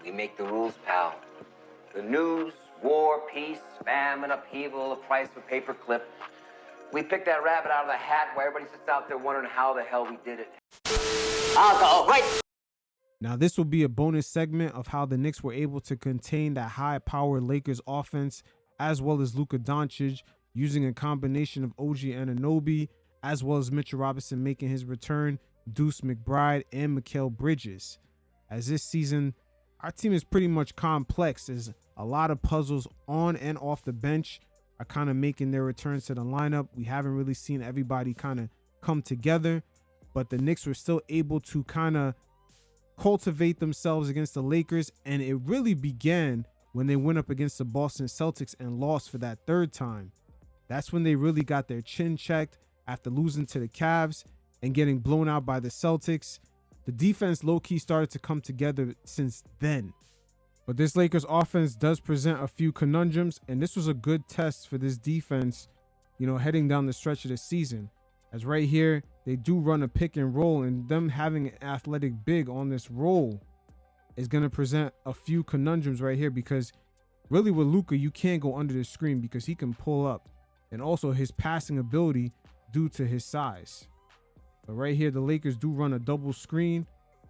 We make the rules, pal. The news, war, peace, famine, upheaval, the price of a paper clip. We pick that rabbit out of the hat while everybody sits out there wondering how the hell we did it. Alcohol, right? Now, this will be a bonus segment of how the Knicks were able to contain that high-powered Lakers offense, as well as Luka Doncic, using a combination of OG Anunoby, as well as Mitchell Robinson making his return, Deuce McBride, and Mikal Bridges. As this season, our team is pretty much complex, as a lot of puzzles on and off the bench are kind of making their returns to the lineup. We haven't really seen everybody kind of come together, but the Knicks were still able to kind of cultivate themselves against the Lakers, and it really began when they went up against the Boston Celtics and lost for that third time. That's when they really got their chin checked after losing to the Cavs and getting blown out by the Celtics. The defense low-key started to come together since then. But this Lakers offense does present a few conundrums, and this was a good test for this defense, heading down the stretch of the season. As right here, they do run a pick and roll, and them having an athletic big on this roll is going to present a few conundrums right here, because really with Luka, you can't go under the screen because he can pull up, and also his passing ability due to his size. But right here, the Lakers do run a double screen.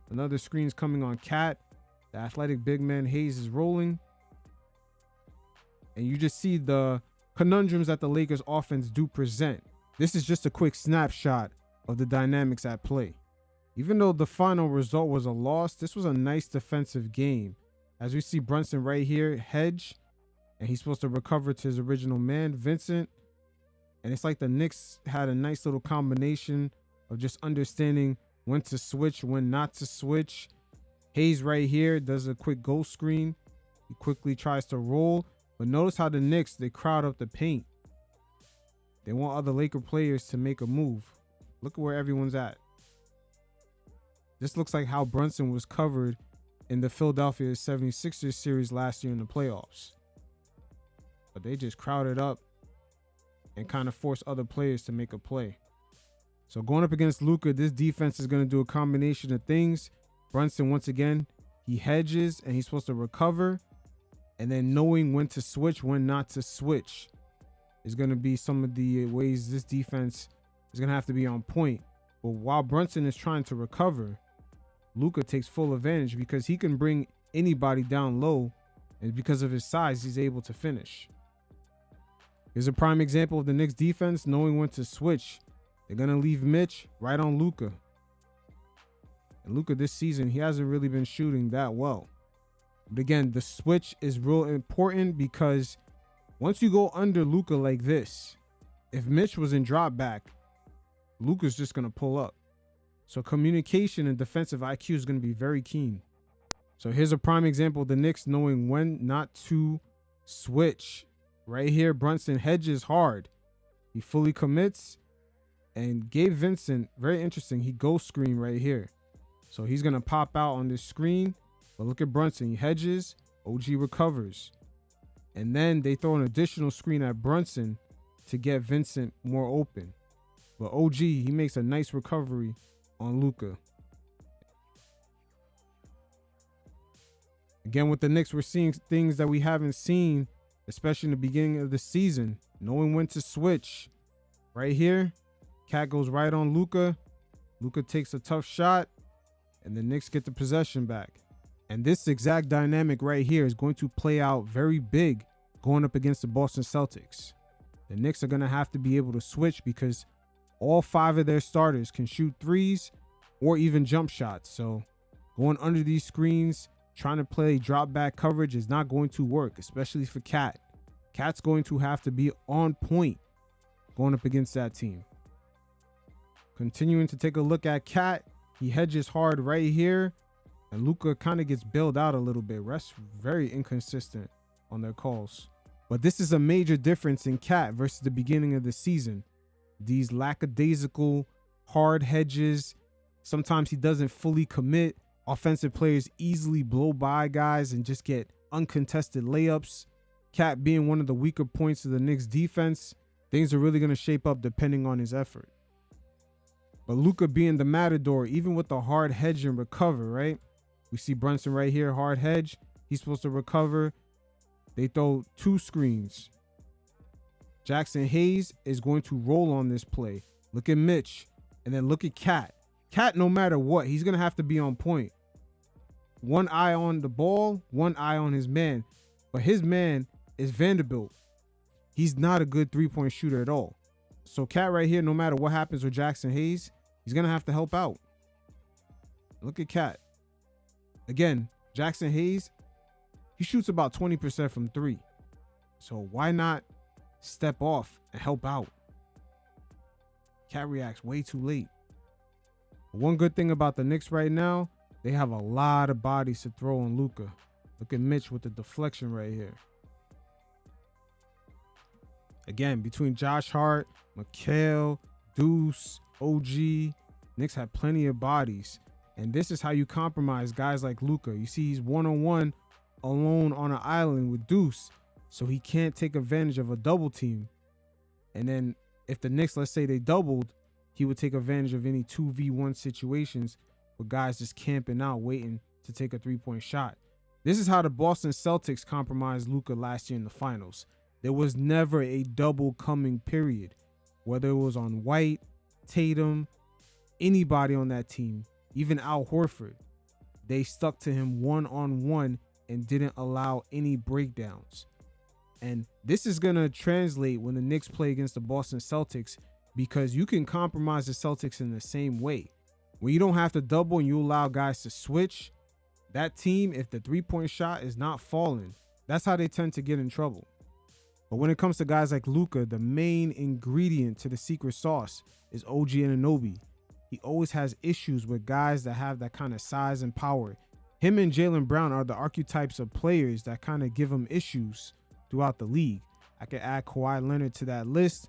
Another screen's coming on Cat. The athletic big man Hayes is rolling. And you just see the conundrums that the Lakers offense do present. This is just a quick snapshot of the dynamics at play. Even though the final result was a loss, this was a nice defensive game. As we see Brunson right here, hedge, and he's supposed to recover to his original man, Vincent. And it's like the Knicks had a nice little combination of just understanding when to switch, when not to switch. Hayes right here does a quick ghost screen. He quickly tries to roll, but notice how the Knicks, they crowd up the paint. They want other Laker players to make a move. Look at where everyone's at. This looks like how Brunson was covered in the Philadelphia 76ers series last year in the playoffs. But they just crowded up and kind of forced other players to make a play. So going up against Luka, this defense is going to do a combination of things. Brunson, once again, he hedges and he's supposed to recover. And then knowing when to switch, when not to switch is going to be some of the ways this defense is going to have to be on point. But while Brunson is trying to recover, Luka takes full advantage because he can bring anybody down low. And because of his size, he's able to finish. Here's a prime example of the Knicks defense knowing when to switch. They're going to leave Mitch right on Luka. And Luka this season, he hasn't really been shooting that well. But again, the switch is real important because once you go under Luka like this, if Mitch was in drop back, Luka's just going to pull up. So communication and defensive IQ is going to be very keen. So here's a prime example of the Knicks knowing when not to switch. Right here, Brunson hedges hard. He fully commits. And Gabe Vincent, very interesting, he ghost screen right here. So he's going to pop out on this screen. But look at Brunson. He hedges. OG recovers. And then they throw an additional screen at Brunson to get Vincent more open. But OG, he makes a nice recovery on Luka. Again, with the Knicks, we're seeing things that we haven't seen, especially in the beginning of the season. Knowing when to switch. Right here, Cat goes right on Luka. Luka takes a tough shot, and the Knicks get the possession back. And this exact dynamic right here is going to play out very big going up against the Boston Celtics. The Knicks are going to have to be able to switch because all 5 of their starters can shoot threes or even jump shots. So going under these screens, trying to play drop back coverage is not going to work, especially for Cat. Cat's going to have to be on point going up against that team. Continuing to take a look at Cat, he hedges hard right here, and Luka kind of gets bailed out a little bit. Refs very inconsistent on their calls. But this is a major difference in Cat versus the beginning of the season. These lackadaisical, hard hedges. Sometimes he doesn't fully commit. Offensive players easily blow by guys and just get uncontested layups. Cat being one of the weaker points of the Knicks defense, things are really going to shape up depending on his effort. But Luka being the matador, even with the hard hedge and recover, right? We see Brunson right here, hard hedge. He's supposed to recover. They throw 2 screens. Jackson Hayes is going to roll on this play. Look at Mitch. And then look at Cat. Cat, no matter what, he's going to have to be on point. One eye on the ball, one eye on his man. But his man is Vanderbilt. He's not a good 3-point shooter at all. So Cat right here, no matter what happens with Jackson Hayes, he's going to have to help out. Look at Cat. Again, Jackson Hayes, he shoots about 20% from 3. So why not step off and help out? Cat reacts way too late. One good thing about the Knicks right now, they have a lot of bodies to throw on Luka. Look at Mitch with the deflection right here. Again, between Josh Hart, Mikal, Deuce, OG, Knicks have plenty of bodies. And this is how you compromise guys like Luka. You see he's one-on-one alone on an island with Deuce, so he can't take advantage of a double team. And then if the Knicks, let's say they doubled, he would take advantage of any 2v1 situations with guys just camping out, waiting to take a 3-point shot. This is how the Boston Celtics compromised Luka last year in the finals. There was never a double coming, period. Whether it was on White, Tatum, anybody on that team, even Al Horford, they stuck to him one-on-one and didn't allow any breakdowns. And this is going to translate when the Knicks play against the Boston Celtics, because you can compromise the Celtics in the same way. When you don't have to double and you allow guys to switch, that team, if the 3-point shot is not falling, that's how they tend to get in trouble. But when it comes to guys like Luka, the main ingredient to the secret sauce is OG Anunoby. He always has issues with guys that have that kind of size and power. Him and Jalen Brown are the archetypes of players that kind of give him issues throughout the league. I could add Kawhi Leonard to that list.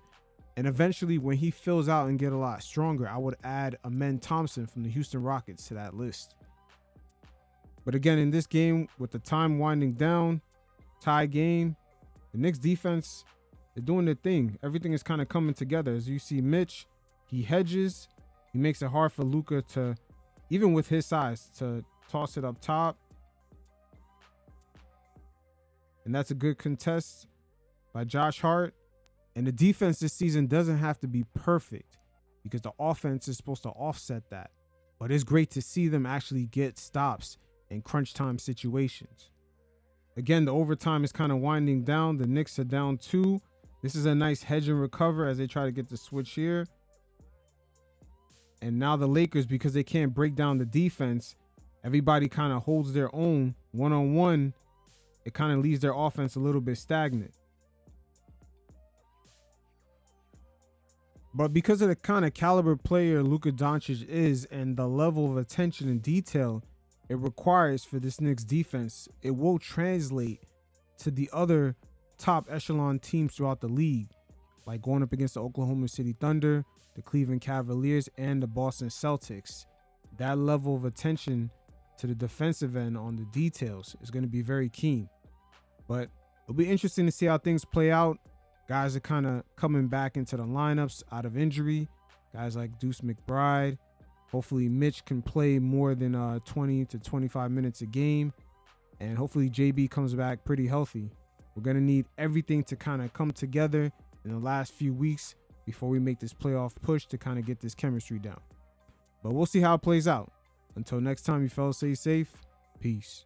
And eventually, when he fills out and get a lot stronger, I would add Amen Thompson from the Houston Rockets to that list. But again, in this game, with the time winding down, tie game, the Knicks defense, they're doing their thing. Everything is kind of coming together. As you see Mitch, he hedges. He makes it hard for Luka to, even with his size, to toss it up top. And that's a good contest by Josh Hart. And the defense this season doesn't have to be perfect, because the offense is supposed to offset that. But it's great to see them actually get stops in crunch time situations. Again, the overtime is kind of winding down. The Knicks are down 2. This is a nice hedge and recover as they try to get the switch here. And now the Lakers, because they can't break down the defense, everybody kind of holds their own one-on-one. It kind of leaves their offense a little bit stagnant. But because of the kind of caliber player Luka Doncic is and the level of attention and detail it requires for this Knicks defense, it will translate to the other top echelon teams throughout the league, like going up against the Oklahoma City Thunder, the Cleveland Cavaliers, and the Boston Celtics. That level of attention to the defensive end on the details is going to be very keen. But it'll be interesting to see how things play out. Guys are kind of coming back into the lineups out of injury. Guys like Deuce McBride. Hopefully Mitch can play more than 20 to 25 minutes a game. And hopefully JB comes back pretty healthy. We're going to need everything to kind of come together in the last few weeks before we make this playoff push to kind of get this chemistry down. But we'll see how it plays out. Until next time, you fellas, stay safe. Peace.